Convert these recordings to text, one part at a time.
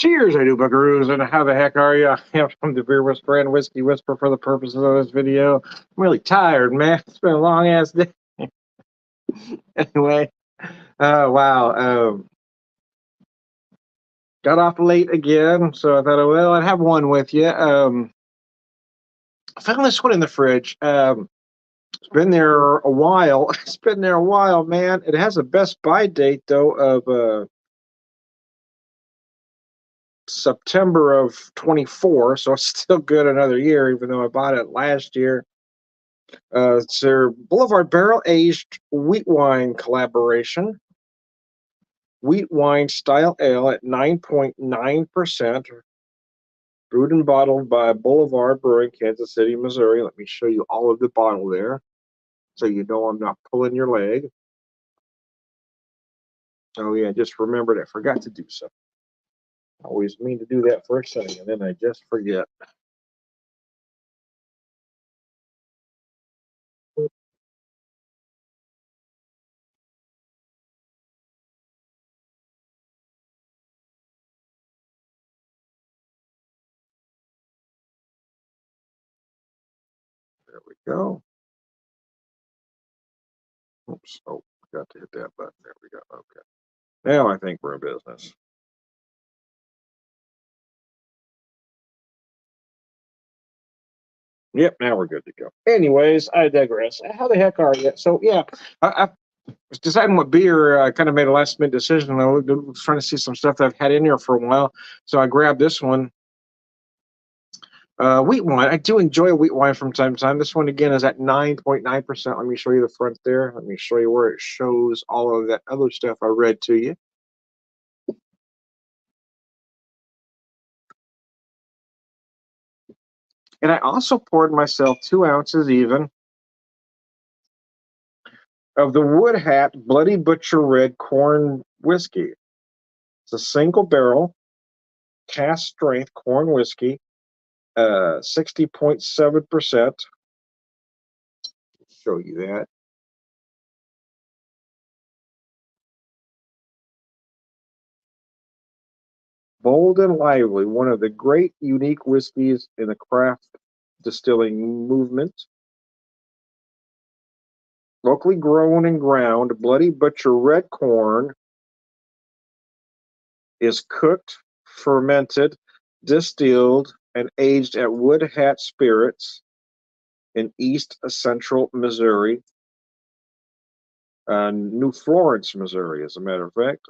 Cheers, I do buckaroos, and how the heck are you? I'm the Beer Whisperer and Whiskey Whisperer for the purposes of this video. I'm really tired, man. It's been a long ass day. Anyway, wow. Got off late again, so I thought, well, I'd have one with you. I found this one in the fridge. It's been there a while. It's been there a while, man. It has a best buy date, though, of September of 24, so it's still good another year, even though I bought it last year. It's their Boulevard Barrel Aged Wheat Wine collaboration. Wheat wine style ale at 9.9%. Brewed and bottled by Boulevard Brewing, Kansas City, Missouri. Let me show you all of the bottle there so you know I'm not pulling your leg. Oh, yeah, just remembered I forgot to do so. I always mean to do that first thing, and then I just forget. There we go. Oops. Oh, forgot to hit that button. There we go. Okay. Now I think we're in business. Yep, now we're good to go. Anyways, I digress. How the heck are you? So, yeah, I was deciding what beer. I kind of made a last minute decision. I was trying to see some stuff that I've had in here for a while. So I grabbed this one, wheat wine. I do enjoy wheat wine from time to time. This one, again, is at 9.9%. Let me show you the front there. Let me show you where it shows all of that other stuff I read to you. And I also poured myself 2 ounces even of the Wood Hat Bloody Butcher Red Corn Whiskey. It's a single barrel, cask strength corn whiskey, 60.7%. Show you that. Bold and lively, one of the great unique whiskeys in the craft distilling movement. Locally grown and ground, Bloody Butcher red corn is cooked, fermented, distilled, and aged at Wood Hat Spirits in East Central Missouri, New Florence, Missouri, as a matter of fact.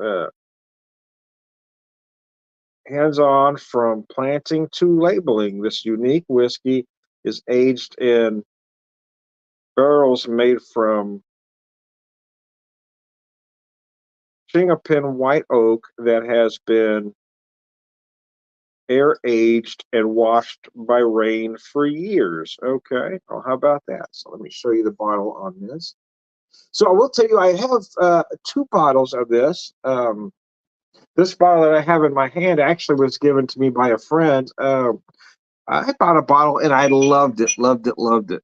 Hands-on from planting to labeling, this unique whiskey is aged in barrels made from Chinquapin white oak that has been air-aged and washed by rain for years. Okay, well, how about that? So let me show you the bottle on this. So I will tell you, I have 2 bottles of this. This bottle that I have in my hand actually was given to me by a friend. I bought a bottle and I loved it, loved it, loved it.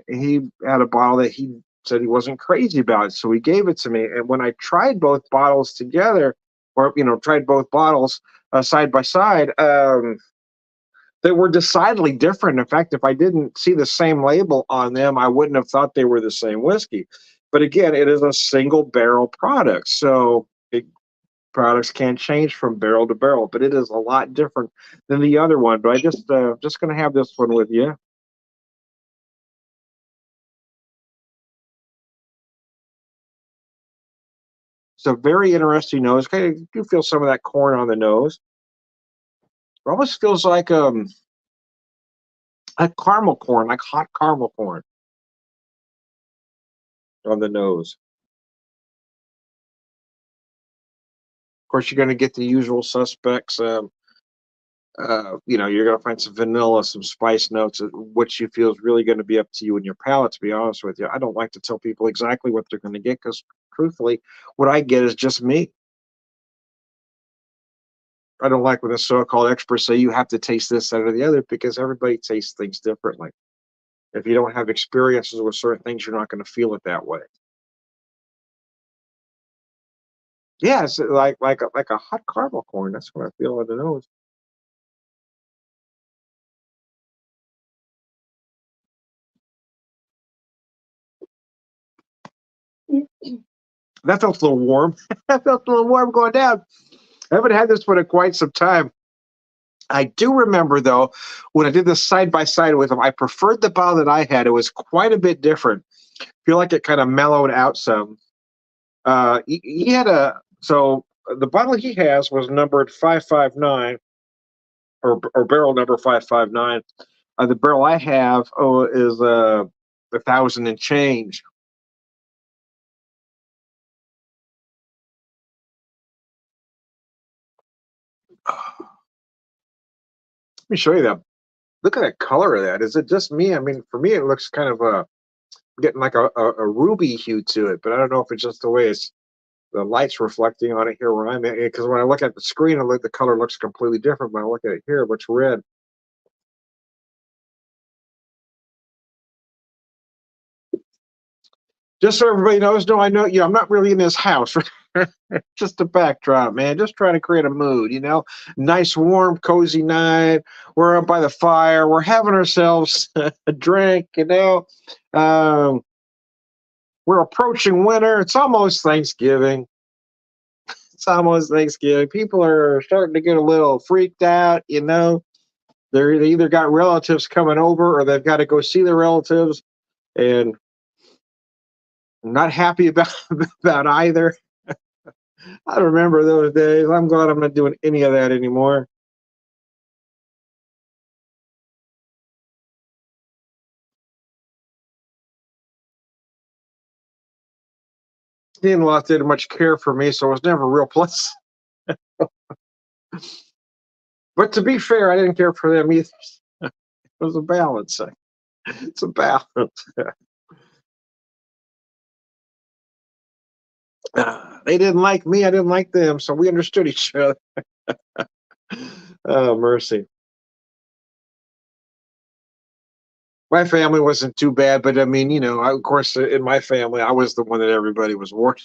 He had a bottle that he said he wasn't crazy about, so he gave it to me. And when I tried both bottles together, or tried both bottles side by side, they were decidedly different. In fact, if I didn't see the same label on them, I wouldn't have thought they were the same whiskey. But again, it is a single barrel product, so products can change from barrel to barrel, but it is a lot different than the other one. But I just going to have this one with you. So very interesting nose. Kind of you feel some of that corn on the nose. It almost feels like caramel corn, like hot caramel corn on the nose. Of course, you're going to get the usual suspects. You're going to find some vanilla, some spice notes, which you feel is really going to be up to you and your palate, to be honest with you. I don't like to tell people exactly what they're going to get because, truthfully, what I get is just me. I don't like when the so-called experts say you have to taste this, that, or the other because everybody tastes things differently. If you don't have experiences with certain things, you're not going to feel it that way. Yeah, it's like a hot caramel corn. That's what I feel on the nose. That felt a little warm. That felt a little warm going down. I haven't had this one in quite some time. I do remember though, when I did this side by side with him, I preferred the bottle that I had. It was quite a bit different. I feel like it kind of mellowed out some. He had a so the bottle he has was numbered 559 or barrel number 559. The barrel I have is 1,000 and change. Let me show you that. Look at that color of that. Is it just me? I mean, for me, it looks kind of getting like a ruby hue to it, but I don't know if it's just the way the light's reflecting on it here where I'm at. Because when I look at the screen, the color looks completely different. When I look at it here, it looks red. Just so everybody knows, no, I know, I'm not really in this house. Just a backdrop, man. Just trying to create a mood. Nice, warm, cozy night. We're up by the fire. We're having ourselves a drink. Um, we're approaching winter. It's almost Thanksgiving. It's almost Thanksgiving. People are starting to get a little freaked out. They either got relatives coming over or they've got to go see their relatives, and I'm not happy about about either. I remember those days. I'm glad I'm not doing any of that anymore. In-laws didn't much care for me, so it was never real pleasant. But to be fair, I didn't care for them either. It was a balance. It's a balance. They didn't like me. I didn't like them, so we understood each other. Oh, mercy. My family wasn't too bad, but I mean, of course, in my family, I was the one that everybody was worried.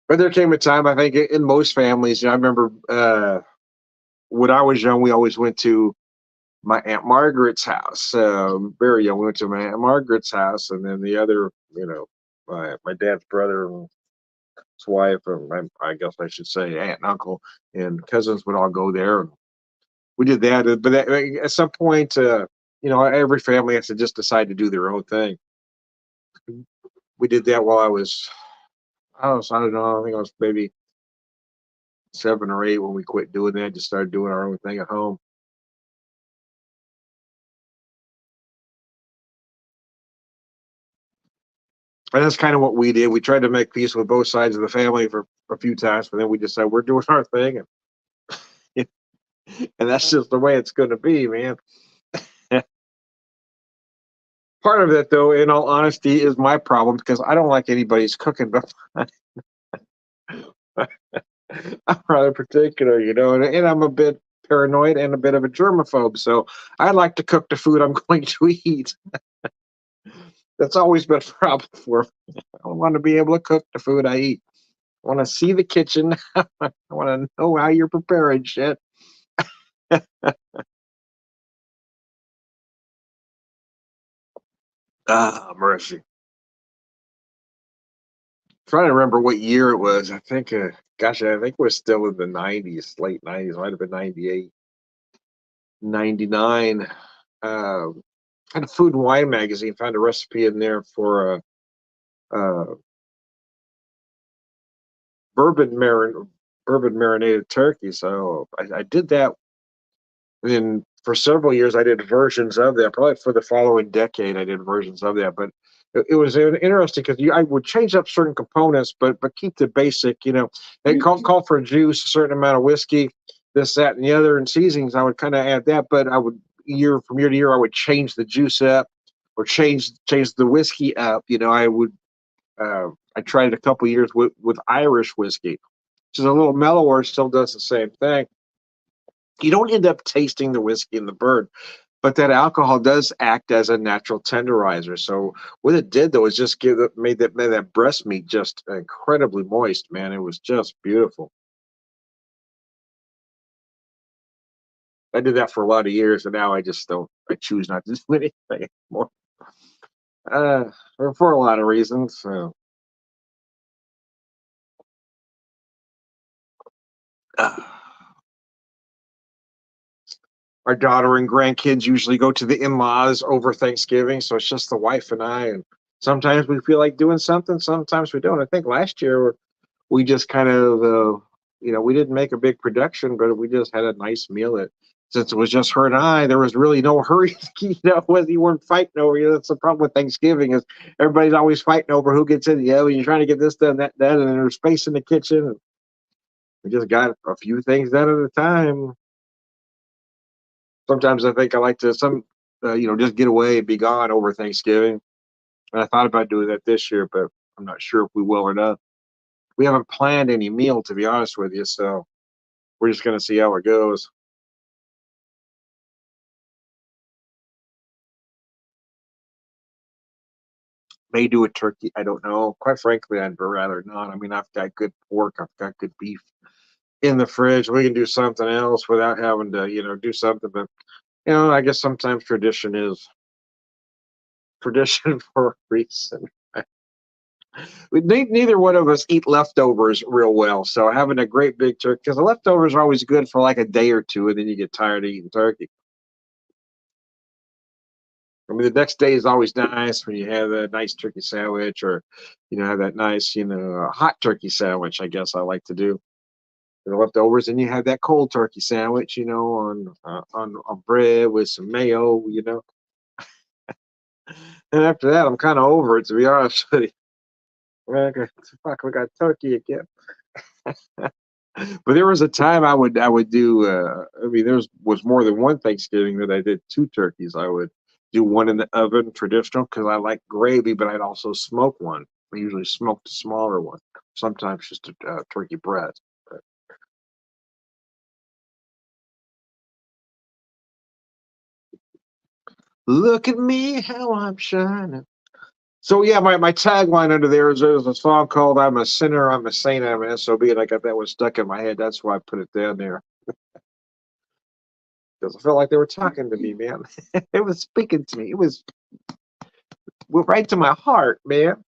But there came a time, I think, in most families. I remember when I was young, we always went to my Aunt Margaret's house. Very young, we went to my Aunt Margaret's house, and then the other, my dad's brother and his wife, or I guess I should say aunt and uncle and cousins would all go there. And we did that. But at some point, every family has to just decide to do their own thing. We did that while I don't know, I think I was maybe 7 or 8 when we quit doing that, just started doing our own thing at home. And that's kind of what we did. We tried to make peace with both sides of the family for a few times, but then we decided we're doing our thing, and that's just the way it's going to be, man. Part of it, though, in all honesty, is my problem because I don't like anybody's cooking, but I'm rather particular, and I'm a bit paranoid and a bit of a germaphobe. So I like to cook the food I'm going to eat. That's always been a problem for me. I want to be able to cook the food I eat. I want to see the kitchen. I want to know how you're preparing shit. Ah, mercy. Trying to remember what year it was. I think, gosh, I think it was still in the 90s, late 90s. Might have been 98, 99. Had a food and wine magazine, found a recipe in there for a bourbon bourbon marinated turkey. So I did that. And then for several years, I did versions of that. Probably for the following decade, I did versions of that. But it was interesting because I would change up certain components, but keep the basic. They call for juice, a certain amount of whiskey, this, that, and the other, and seasonings. I would kind of add that, but I would year from year to year, I would change the juice up or change the whiskey up. I would. I tried it a couple years with Irish whiskey, which is a little mellower, still does the same thing. You don't end up tasting the whiskey in the bird. But that alcohol does act as a natural tenderizer. So what it did though is just made that breast meat just incredibly moist, man. It was just beautiful. I did that for a lot of years, and now I just don't. I choose not to do anything anymore. Uh, for a lot of reasons. So, uh, our daughter and grandkids usually go to the in-laws over Thanksgiving, so it's just the wife and I. And sometimes we feel like doing something, sometimes we don't. I think last year we just kind of, we didn't make a big production, but we just had a nice meal. That since it was just her and I, there was really no hurry. Whether you weren't fighting over. That's the problem with Thanksgiving is everybody's always fighting over who gets in. When you're trying to get this done, that done, and there's space in the kitchen. And we just got a few things done at a time. Sometimes I think I like to just get away and be gone over Thanksgiving. And I thought about doing that this year, but I'm not sure if we will or not. We haven't planned any meal, to be honest with you, so we're just gonna see how it goes. May do a turkey. I don't know. Quite frankly, I'd rather not. I mean, I've got good pork. I've got good beef in the fridge. We can do something else without having to, do something. But I guess sometimes tradition is tradition for a reason. Neither one of us eat leftovers real well, so having a great big turkey because the leftovers are always good for like a day or two, and then you get tired of eating turkey. I mean, the next day is always nice when you have a nice turkey sandwich, or have that nice, hot turkey sandwich. I guess I like to do the leftovers, and you have that cold turkey sandwich, on bread with some mayo, And after that, I'm kind of over it, to be honest with you. Okay, fuck, we got turkey again. But there was a time I would do. I mean, was more than one Thanksgiving that I did two turkeys. I would do one in the oven, traditional, because I like gravy, but I'd also smoke one. I usually smoke the smaller one. Sometimes just a turkey breast. But look at me, how I'm shining. So yeah, my tagline under there's a song called "I'm a Sinner, I'm a Saint, I'm an SOB," and I got that one stuck in my head. That's why I put it down there because I felt like they were talking to me, man. It was speaking to me. It was went right to my heart, man.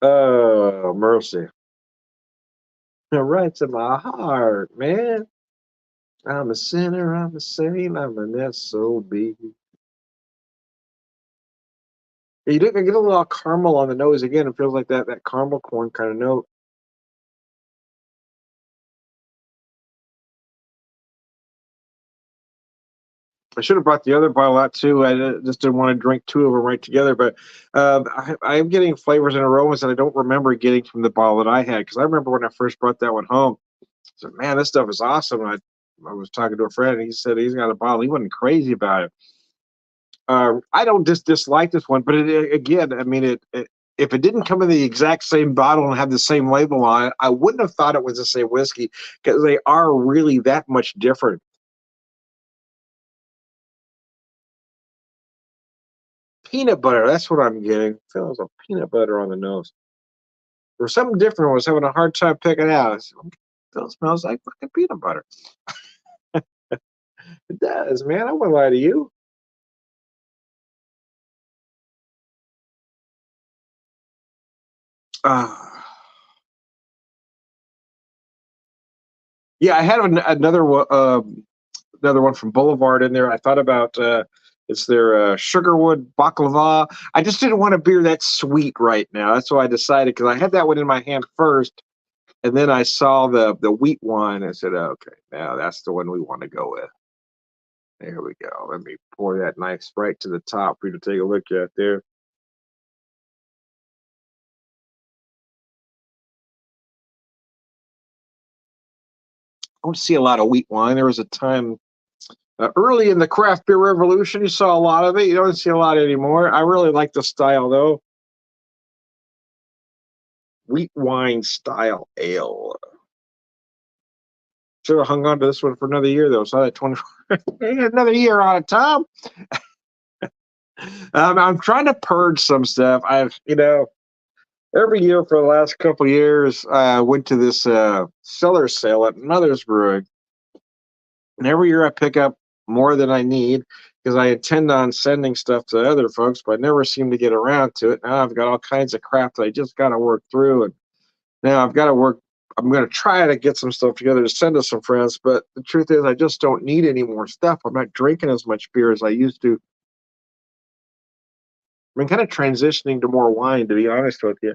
Oh, mercy. Right to my heart, man. I'm a sinner, I'm a saint, I'm an SOB. You get a little caramel on the nose again. It feels like that caramel corn kind of note. I should have brought the other bottle out too. I just didn't want to drink two of them right together. But I am getting flavors and aromas that I don't remember getting from the bottle that I had because I remember when I first brought that one home. I said, "Man, this stuff is awesome." And I was talking to a friend, and he said he's got a bottle. He wasn't crazy about it. I don't dislike this one, but again, I mean, if it didn't come in the exact same bottle and have the same label on it, I wouldn't have thought it was the same whiskey because they are really that much different. Peanut butter, that's what I'm getting. Feels like peanut butter on the nose. There's something different. I was having a hard time picking it out. It smells like fucking peanut butter. It does, man. I won't lie to you. Uh, yeah, I had another one from Boulevard in there. I thought about it's their Sugarwood Baklava. I just didn't want a beer that's sweet right now. That's why I decided because I had that one in my hand first, and then I saw the wheat one. I said, okay, now that's the one we want to go with. There we go. Let me pour that nice right to the top for you to take a look at there. I don't see a lot of wheat wine. There was a time early in the craft beer revolution, you saw a lot of it. You don't see a lot anymore. I really like the style though. Wheat wine style ale. Should have hung on to this one for another year though. So that 20 another year on it, Tom. I'm trying to purge some stuff. Every year for the last couple of years, I went to this cellar sale at Mother's Brewing, and every year I pick up more than I need because I intend on sending stuff to other folks, but I never seem to get around to it. Now I've got all kinds of crap that I just got to work through, and now I've got to work. I'm going to try to get some stuff together to send to some friends, but the truth is, I just don't need any more stuff. I'm not drinking as much beer as I used to. I've been kind of transitioning to more wine, to be honest with you.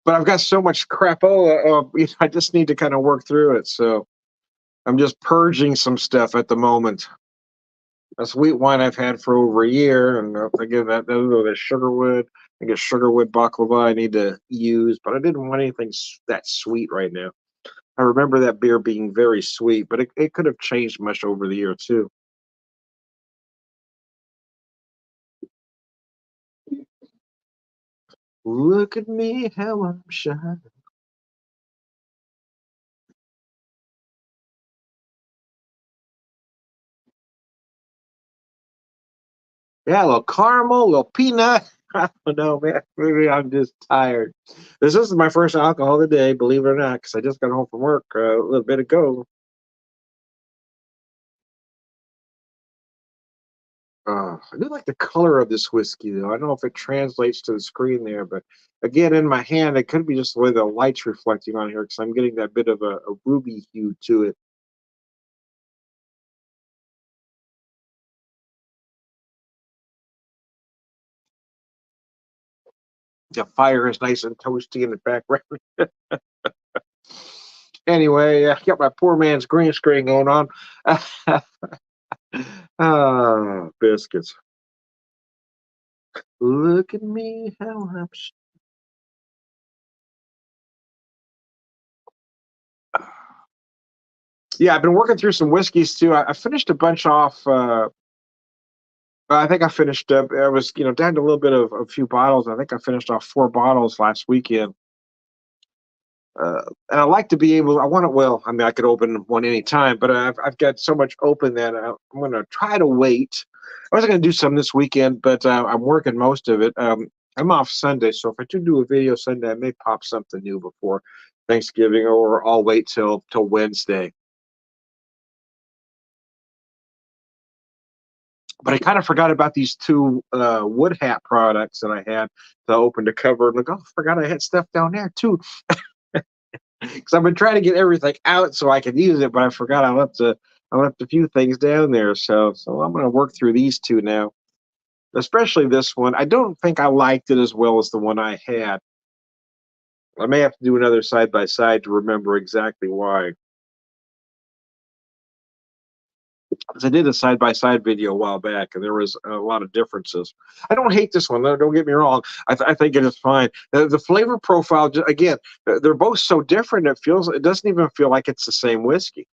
But I've got so much crapola. I just need to kind of work through it. So I'm just purging some stuff at the moment. A sweet wine I've had for over a year, and again, the Sugarwood. I guess Sugarwood baklava I need to use, but I didn't want anything that sweet right now. I remember that beer being very sweet, but it could have changed much over the year too. Look at me, how I'm shining. Yeah, a little caramel, a little peanut. I don't know, man. Maybe I'm just tired. This is my first alcohol of the day, believe it or not, because I just got home from work a little bit ago. I do like the color of this whiskey, though. I don't know if it translates to the screen there, but again, in my hand, it could be just the way the light's reflecting on here because I'm getting that bit of a ruby hue to it. The fire is nice and toasty in the background. Anyway, I got my poor man's green screen going on. Biscuits. Look at me, how I'm. Yeah, I've been working through some whiskeys too. I finished a bunch off. I think I finished up. I was, down to a little bit of a few bottles. I think I finished off 4 bottles last weekend. And I like to be able. I want to. Well, I mean, I could open one anytime, but I've got so much open that I'm going to try to wait. I was going to do some this weekend, but I'm working most of it. I'm off Sunday, so if I do a video Sunday, I may pop something new before Thanksgiving, or I'll wait till Wednesday. But I kind of forgot about these two wood hat products that I had to open to cover. And like, oh, I forgot I had stuff down there too. Because I've been trying to get everything out so I can use it, but I forgot I left a few things down there. So I'm going to work through these two now, especially this one. I don't think I liked it as well as the one I had. I may have to do another side by side to remember exactly why. Because I did a side by side video a while back, and there was a lot of differences. I don't hate this one, though. Don't get me wrong. I think it is fine. The flavor profile, again, they're both so different. It doesn't even feel like it's the same whiskey.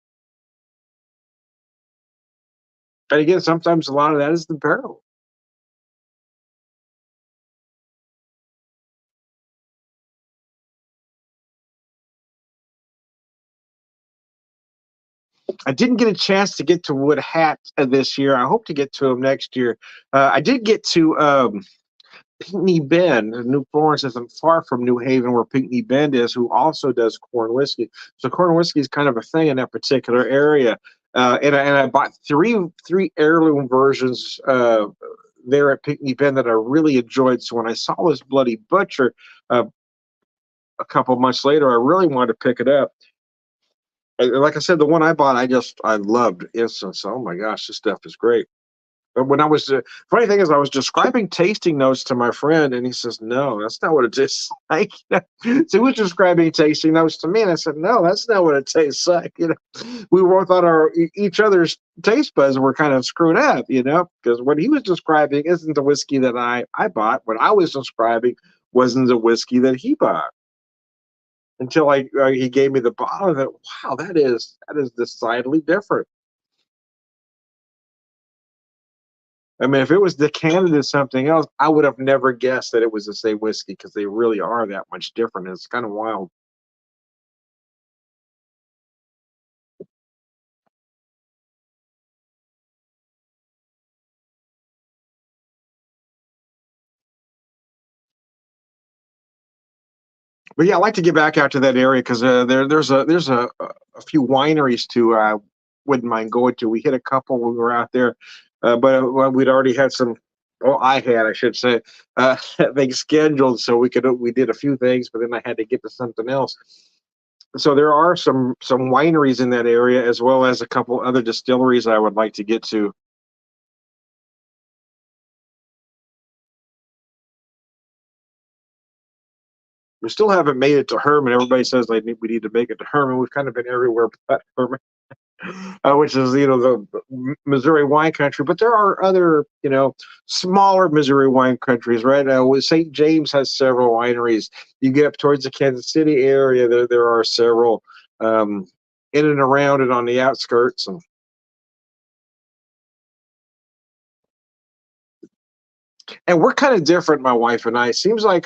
And again, sometimes a lot of that is the barrel. I didn't get a chance to get to Wood Hat this year. I hope to get to them next year. I did get to Pinckney Bend. New Florence isn't far from New Haven, where Pinckney Bend is, who also does corn whiskey. So corn whiskey is kind of a thing in that particular area. And I bought three heirloom versions there at Pinckney Bend that I really enjoyed. So when I saw this Bloody Butcher a couple months later, I really wanted to pick it up. Like I said, the one I bought, I loved Instance. Oh my gosh, this stuff is great. But when I was funny thing is, I was describing tasting notes to my friend, and he says, "No, that's not what it tastes like." So he was describing tasting notes to me, and I said, "No, that's not what it tastes like." We both thought each other's taste buds were kind of screwed up, because what he was describing isn't the whiskey that I bought. What I was describing wasn't the whiskey that he bought. Until he gave me the bottle, and I thought, wow, that is decidedly different. I mean, if it was decanted as something else, I would have never guessed that it was the same whiskey because they really are that much different. It's kind of wild. But yeah, I like to get back out to that area because there's a few wineries to wouldn't mind going to. We hit a couple when we were out there, but well, we'd already had some. Oh, I had, I should say, things scheduled, so we did a few things, but then I had to get to something else. So there are some wineries in that area, as well as a couple other distilleries I would like to get to. We still haven't made it to Herman. Everybody says we need to make it to Herman. We've kind of been everywhere but Herman, which is the Missouri wine country. But there are other smaller Missouri wine countries, right? St. James has several wineries. You get up towards the Kansas City area, there are several um, in and around and on the outskirts. And we're kind of different, my wife and I.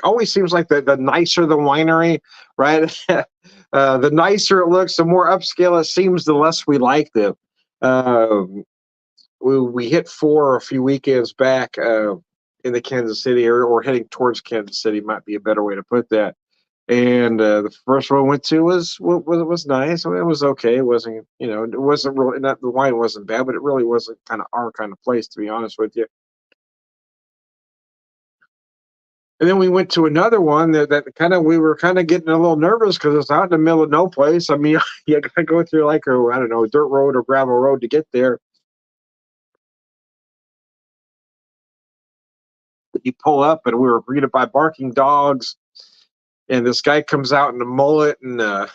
Always seems like the nicer the winery, right? The nicer it looks, the more upscale it seems, the less we like them. Um, we hit four a few weekends back in the Kansas City area, or heading towards Kansas City might be a better way to put that. And the first one I went to was nice. I mean, it was okay. It wasn't it wasn't really, not the wine wasn't bad, but it really wasn't kind of our kind of place, to be honest with you. And then we went to another one that kind of we were kind of getting a little nervous because it's out in the middle of no place. I mean, you got to go through like a I don't know dirt road or gravel road to get there. You pull up, and we were greeted by barking dogs, and this guy comes out in a mullet and uh,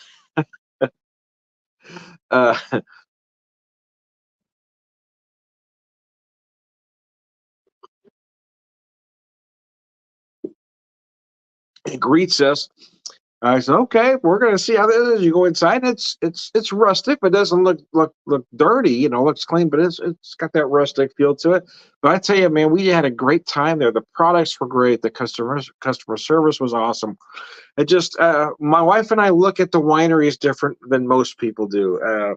he greets us. I said, "Okay, we're gonna see how this is." You go inside, and it's rustic, but it doesn't look dirty. It looks clean, but it's got that rustic feel to it. But I tell you, man, we had a great time there. The products were great. The customer service was awesome. It just my wife and I look at the wineries different than most people do.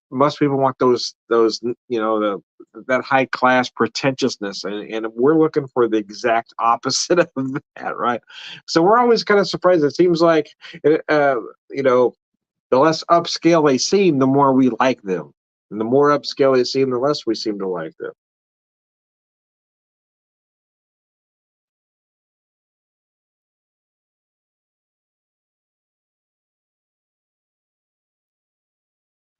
Most people want those the that high class pretentiousness, and we're looking for the exact opposite of that, right? So we're always kind of surprised. It seems like you know the less upscale they seem, the more we like them, and the more upscale they seem, the less we seem to like them.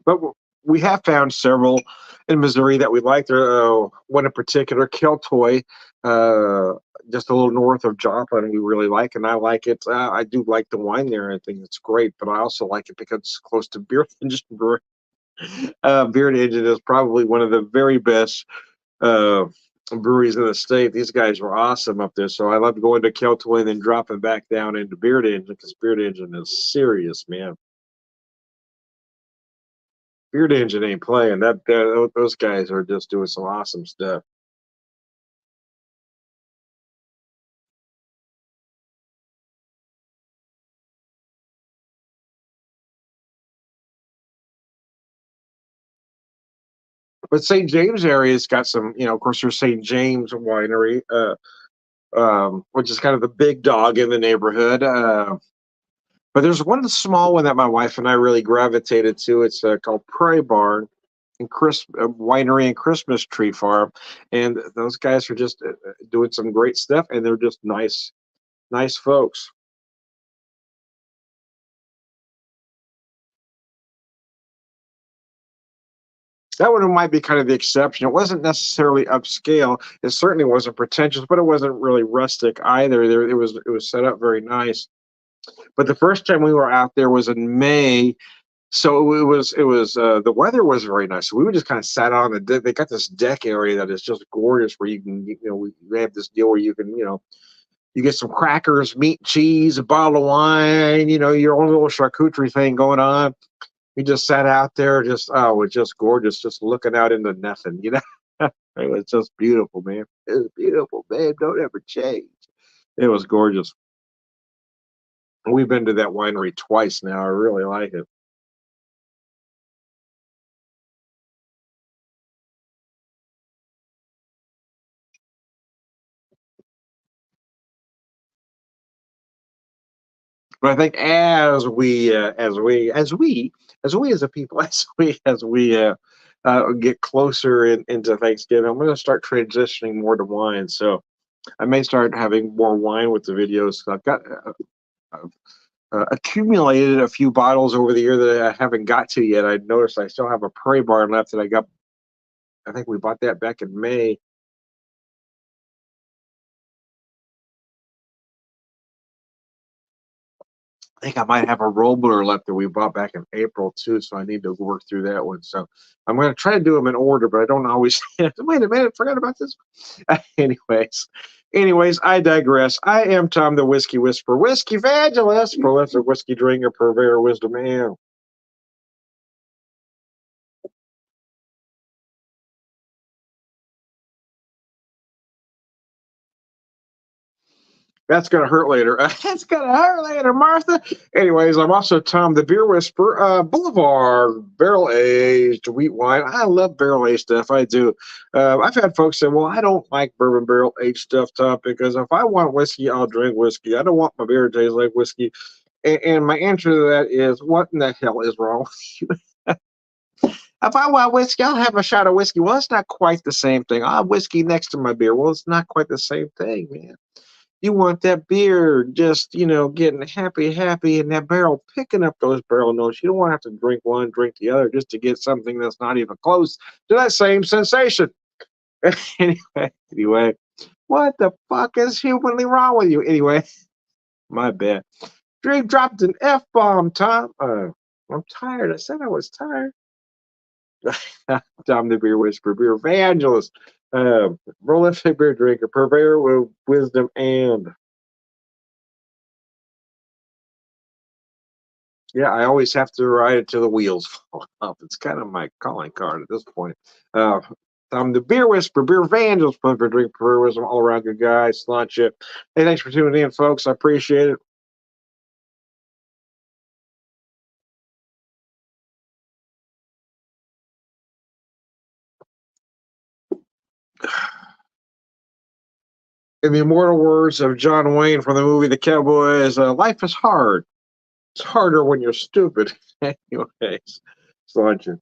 But we have found several in Missouri that we like. One in particular, Keltoy, uh, just a little north of Joplin, we really like, and I like it. I do like the wine there. I think it's great, but I also like it because it's close to Beer Engine Brewery. Beer Engine is probably one of the very best uh, breweries in the state. These guys were awesome up there, so I love going to Keltoy and then dropping back down into Beer Engine because Beer Engine is serious, man. Beard Engine ain't playing. Those guys are just doing some awesome stuff. But St. James area's got some, of course, there's St. James Winery, which is kind of the big dog in the neighborhood. But there's one small one that my wife and I really gravitated to. It's called Prairie Barn and Winery and Christmas Tree Farm, and those guys are just doing some great stuff, and they're just nice folks. That one might be kind of the exception. It wasn't necessarily upscale. It certainly wasn't pretentious, but it wasn't really rustic either. It was set up very nice. But the first time we were out there was in May, so it was the weather was very nice. So we just kind of sat on the deck. They got this deck area that is just gorgeous, where you can we have this deal where you can you get some crackers, meat, cheese, a bottle of wine, your own little charcuterie thing going on. We just sat out there, just oh, it was just gorgeous, just looking out into nothing. It was just beautiful, man. It was beautiful, man. Don't ever change. It was gorgeous. We've been to that winery twice now. I really like it. But I think as a people, get closer into Thanksgiving, I'm going to start transitioning more to wine. So I may start having more wine with the videos. I've got accumulated a few bottles over the year that I haven't got to yet. I noticed I still have a Prairie Barn left that I got. I think we bought that back in May. I think I might have a Robler left that we bought back in April too, so I need to work through that one. So I'm going to try to do them in order, but I don't always. Wait a minute, forgot about this. anyways, I digress. I am Tom the Whiskey Whisperer, Whiskey Evangelist, prolific whiskey drinker, purveyor, wisdom man. That's gonna hurt later. That's gonna hurt later, Martha. Anyways, I'm also Tom the Beer Whisperer. Boulevard barrel aged wheat wine. I love barrel aged stuff. I do. I've had folks say, "Well, I don't like bourbon barrel aged stuff, Tom, because if I want whiskey, I'll drink whiskey. I don't want my beer to taste like whiskey." And my answer to that is, "What in the hell is wrong with you? If I want whiskey, I'll have a shot of whiskey. Well, it's not quite the same thing. I'll have whiskey next to my beer. Well, it's not quite the same thing, man. You want that beer just, getting happy in that barrel, picking up those barrel notes. You don't want to have to drink one, drink the other just to get something that's not even close to that same sensation." anyway, what the fuck is humanly wrong with you? Anyway, my bad. Drake dropped an F bomb, Tom. I'm tired. I said I was tired. Tom the Beer Whisperer, beer evangelist, prolific beer drinker, purveyor with wisdom and. Yeah, I always have to ride it till the wheels fall off. It's kind of my calling card at this point. Uh, I'm the Beer Whisperer, beer evangelist, for drink, beer wisdom, all around good guy. Launch it. Hey, thanks for tuning in, folks. I appreciate it. In the immortal words of John Wayne from the movie The Cowboys, life is hard. It's harder when you're stupid. Anyways, launch it.